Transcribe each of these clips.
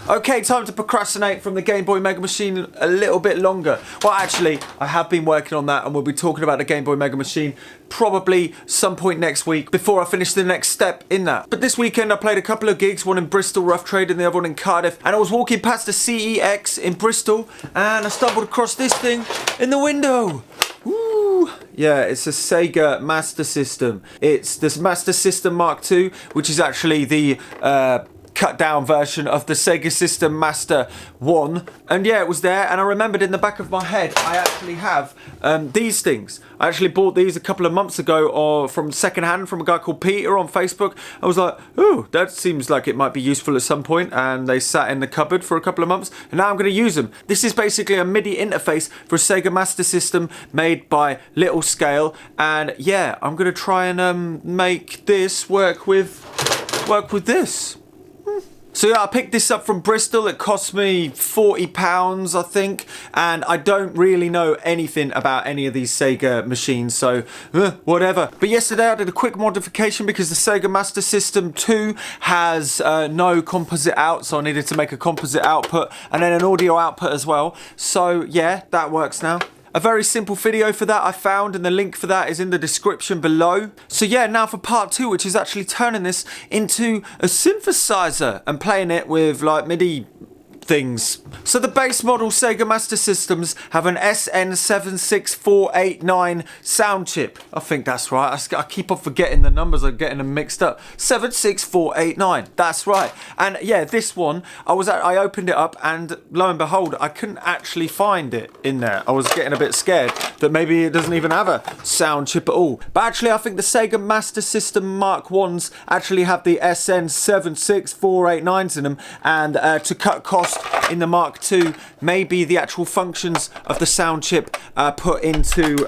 Okay, time to procrastinate from the Game Boy Mega Machine a little bit longer. Well, actually, I have been working on that and we'll be talking about the Game Boy Mega Machine probably some point next week before I finish the next step in that. But this weekend I played a couple of gigs, one in Bristol, Rough Trade, and the other one in Cardiff. And I was walking past the CEX in Bristol and I stumbled across this thing in the window. Woo! Yeah, it's a Sega Master System. It's this Master System Mark II, which is actually the cut down version of the Sega System Master 1. And yeah, it was there, and I remembered in the back of my head I actually have these things. I actually bought these a couple of months ago from secondhand from a guy called Peter on Facebook. I was like, oh, that seems like it might be useful at some point, and they sat in the cupboard for a couple of months, and now I'm going to use them. This is basically a MIDI interface for a Sega Master System made by Little Scale, and yeah, I'm going to try and make this work with this. So yeah, I picked this up from Bristol. It cost me £40, I think, and I don't really know anything about any of these Sega machines, so whatever. But yesterday I did a quick modification because the Sega Master System 2 has no composite out, so I needed to make a composite output and then an audio output as well. So yeah, that works now. A very simple video for that I found, and the link for that is in the description below. So yeah, now for part 2, which is actually turning this into a synthesizer and playing it with like MIDI things. So the base model Sega Master Systems have an SN76489 sound chip. I think that's right. I keep on forgetting the numbers. I'm getting them mixed up. 76489. That's right. And yeah, this one, I opened it up and lo and behold, I couldn't actually find it in there. I was getting a bit scared that maybe it doesn't even have a sound chip at all. But actually, I think the Sega Master System Mark 1s actually have the SN76489s in them, and to cut costs in the Mark II, maybe the actual functions of the sound chip put into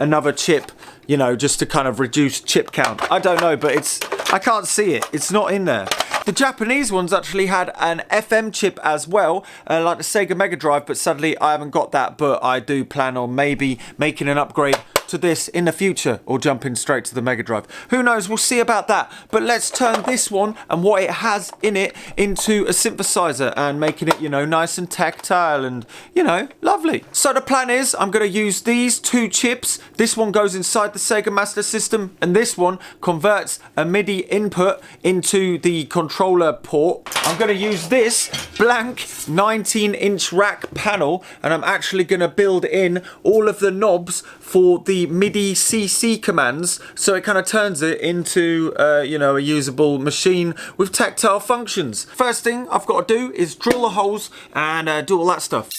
another chip, you know, just to kind of reduce chip count. I don't know, but I can't see it. It's not in there. The Japanese ones actually had an FM chip as well, like the Sega Mega Drive, but sadly I haven't got that, but I do plan on maybe making an upgrade to this in the future, or jumping straight to the Mega Drive. Who knows, we'll see about that. But let's turn this one and what it has in it into a synthesizer and making it, you know, nice and tactile and, you know, lovely. So the plan is I'm going to use these two chips. This one goes inside the Sega Master System and this one converts a MIDI input into the controller port. I'm going to use this blank 19-inch rack panel, and I'm actually going to build in all of the knobs for the MIDI CC commands, so it kind of turns it into you know, a usable machine with tactile functions. First thing I've got to do is drill the holes and do all that stuff.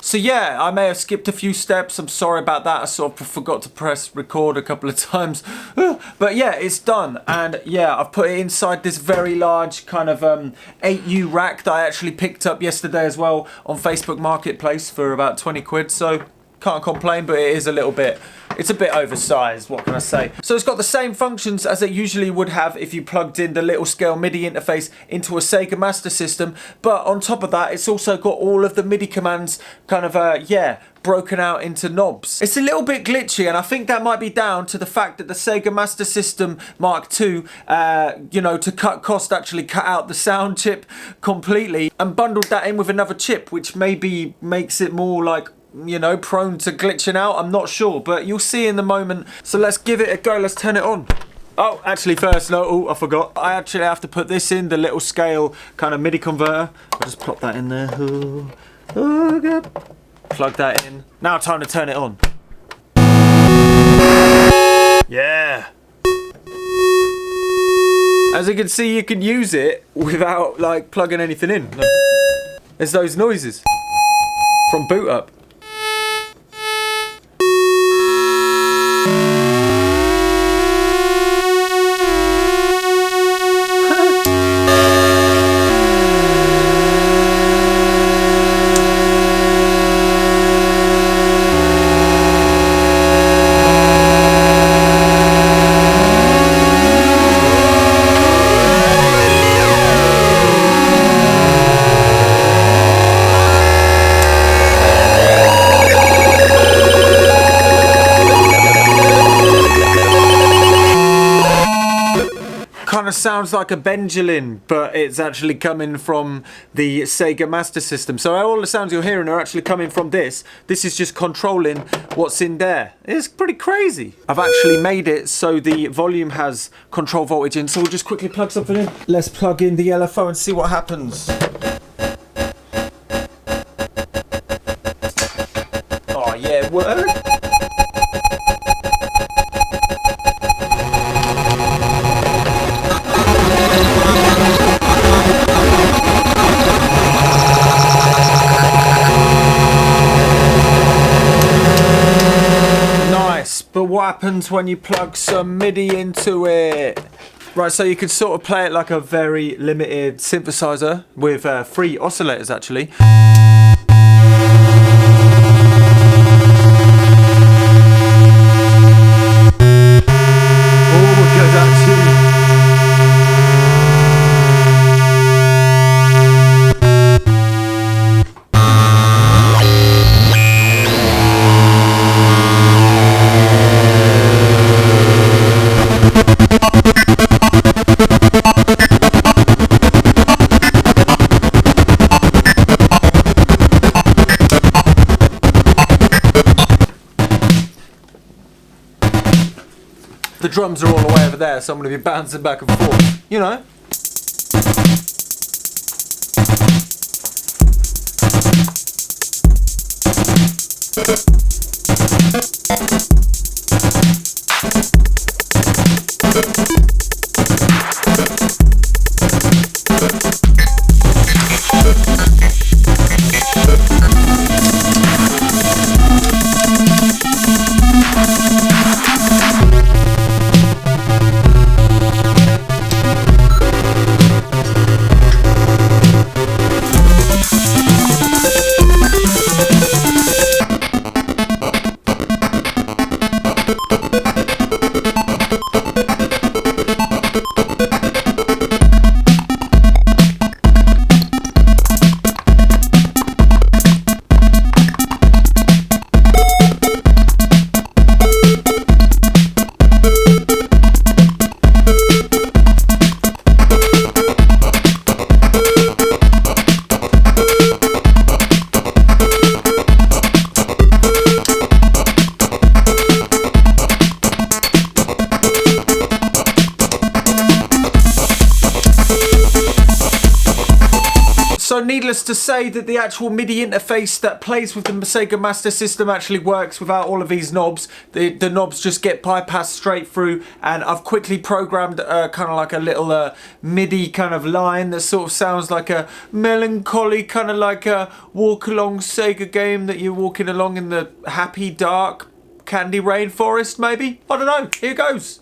So yeah, I may have skipped a few steps. I'm sorry about that. I sort of forgot to press record a couple of times. But yeah, it's done. And yeah, I've put it inside this very large kind of 8U rack that I actually picked up yesterday as well on Facebook Marketplace for about 20 quid. So can't complain, but it is a little bit, it's a bit oversized, what can I say? So it's got the same functions as it usually would have if you plugged in the Little Scale MIDI interface into a Sega Master System, but on top of that, it's also got all of the MIDI commands kind of, yeah, broken out into knobs. It's a little bit glitchy, and I think that might be down to the fact that the Sega Master System Mark II, you know, to cut cost, actually cut out the sound chip completely and bundled that in with another chip, which maybe makes it more like, you know, prone to glitching out. I'm not sure, but you'll see in the moment. So let's give it a go. Let's turn it on. Oh, actually first, no, oh, I forgot. I actually have to put this in, the Little Scale kind of MIDI converter. I'll just plop that in there. Oh, good. Plug that in. Now time to turn it on. Yeah. As you can see, you can use it without like plugging anything in. Look. There's those noises from boot up. kind of sounds like a Benjalin, but it's actually coming from the Sega Master System. So all the sounds you're hearing are actually coming from this. This is just controlling what's in there. It's pretty crazy. I've actually made it so the volume has control voltage in, so we'll just quickly plug something in. Let's plug in the LFO and see what happens. Oh yeah, it worked. But what happens when you plug some MIDI into it? Right, so you can sort of play it like a very limited synthesizer with 3 oscillators actually. Oh, it goes out too. The drums are all the way over there, so I'm going to be bouncing back and forth, you know. So needless to say that the actual MIDI interface that plays with the Sega Master System actually works without all of these knobs. The knobs just get bypassed straight through, and I've quickly programmed kind of like a little MIDI kind of line that sort of sounds like a melancholy kind of like a walk along Sega game that you're walking along in the happy dark candy rainforest maybe? I don't know, here goes.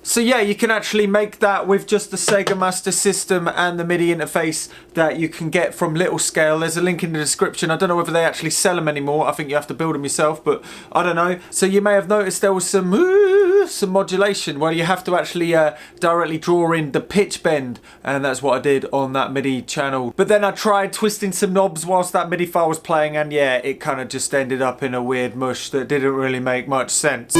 So yeah, you can actually make that with just the Sega Master System and the MIDI interface that you can get from Little Scale. There's a link in the description. I don't know whether they actually sell them anymore. I think you have to build them yourself, but I don't know. So you may have noticed there was some modulation where you have to actually directly draw in the pitch bend, and that's what I did on that MIDI channel. But then I tried twisting some knobs whilst that MIDI file was playing, and yeah, it kind of just ended up in a weird mush that didn't really make much sense.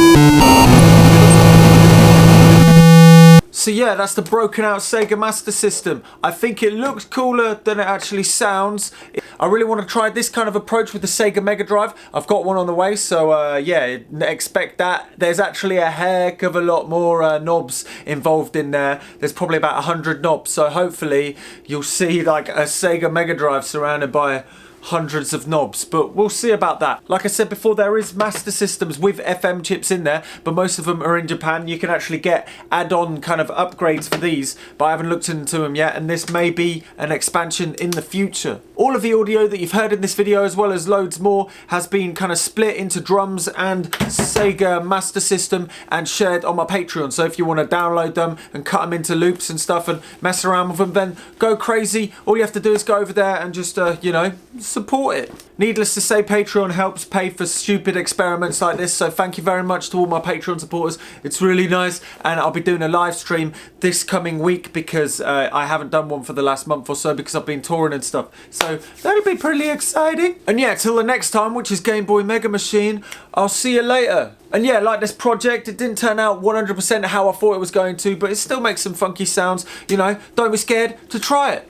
So yeah, that's the broken out Sega Master System. I think it looks cooler than it actually sounds. I really want to try this kind of approach with the Sega Mega Drive. I've got one on the way, so yeah, expect that. There's actually a heck of a lot more knobs involved in there. There's probably about 100 knobs, so hopefully you'll see like a Sega Mega Drive surrounded by hundreds of knobs, but we'll see about that. Like I said before, there is master systems with FM chips in there, but most of them are in Japan. You can actually get add-on kind of upgrades for these, but I haven't looked into them yet, and this may be an expansion in the future. All of the audio that you've heard in this video, as well as loads more, has been kind of split into drums and Sega Master System and shared on my Patreon. So if you want to download them and cut them into loops and stuff and mess around with them, then go crazy. All you have to do is go over there and just, you know, support it. Needless to say, Patreon helps pay for stupid experiments like this, so thank you very much to all my Patreon supporters. It's really nice, and I'll be doing a live stream this coming week because I haven't done one for the last month or so because I've been touring and stuff. So that'll be pretty exciting. And yeah, till the next time, which is Game Boy Mega Machine, I'll see you later. And yeah, like this project, it didn't turn out 100% how I thought it was going to, but it still makes some funky sounds. You know, don't be scared to try it.